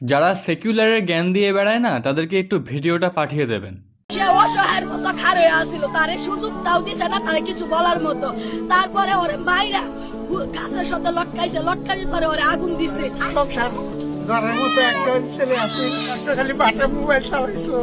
যারা সেকুলারের জ্ঞান দিয়ে বেড়ায় না তাদেরকে একটু ভিডিওটা পাঠিয়ে দেবেন। সে অসহায়ের মতো খাড়ে আসছিল, তারে সুযোগটাও দিছে না, তারে কিছু বলার মতো। তারপরে ওরে মাইরা গাছের সাথে লটকাইছে, লটকানোর পরে ওরে আগুন দিছে। ঘরের মতো একটা ছেলে আছে, একটা খালি বাটা মোবাইল চালাইছো।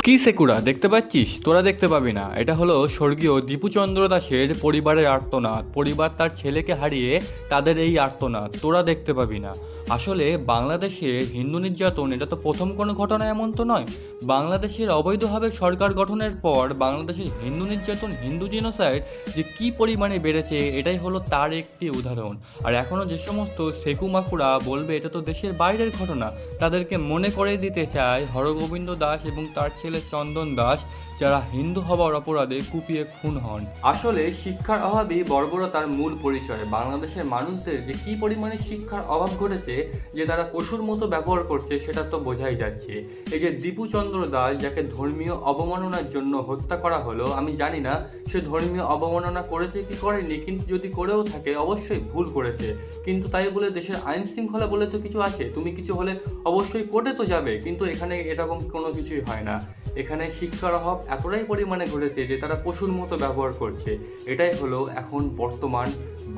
কি সেকুরা দেখতে পাচ্ছিস? তোরা দেখতে পাবি না। এটা হলো স্বর্গীয় দীপুচন্দ্র দাসের পরিবারের আর্তনাদ। পরিবার তার ছেলেকে হারিয়ে তাদের এই আর্তনাদ তোরা দেখতে পাবি না। আসলে বাংলাদেশে হিন্দু নির্যাতন এটা তো প্রথম কোনো ঘটনা এমন তো নয়। বাংলাদেশের অবৈধভাবে সরকার গঠনের পর বাংলাদেশের হিন্দু নির্যাতন, হিন্দু জেনোসাইড যে কী পরিমাণে বেড়েছে এটাই হলো তার একটি উদাহরণ। আর এখনও যে সমস্ত সেকুমাকুরা বলবে এটা তো দেশের বাইরের ঘটনা, তাদেরকে মনে করে দিতে চায় হরগোবিন্দ দাস এবং তার ছেলে চন্দন দাস যারা হিন্দু হওয়ার অপরাধে কুপিয়ে খুন হন। আসলে শিক্ষার অভাবই বর্বরতার মূল পরিচয়। বাংলাদেশের মানুষদের যে কী পরিমাণে শিক্ষার অভাব ঘটেছে, যে তারা পশুর মতো ব্যবহার করছে সেটা তো বোঝাই যাচ্ছে। এই যে দীপুচন্দ্র দাস যাকে ধর্মীয় অবমাননার জন্য হত্যা করা হলো, আমি জানি না সে ধর্মীয় অবমাননা করেছে কি করেনি, কিন্তু যদি করেও থাকে অবশ্যই ভুল করেছে। কিন্তু তাই বলে দেশের আইন শৃঙ্খলা বলে তো কিছু আছে, তুমি কিছু হলে অবশ্যই কোর্টে তো যাবে, কিন্তু এখানে এরকম কোনো কিছুই হয় না। এখানে শিক্ষার অভাব এতটাই পরিমাণে ঘটেছে যে তারা পশুর মতো ব্যবহার করছে। এটাই হলো এখন বর্তমান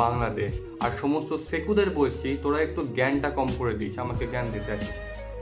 বাংলাদেশ। আর সমস্ত সেকুদের বলছি তোরা একটু জ্ঞানটা কম করে দিস, আমাকে জ্ঞান দিতে আসিস।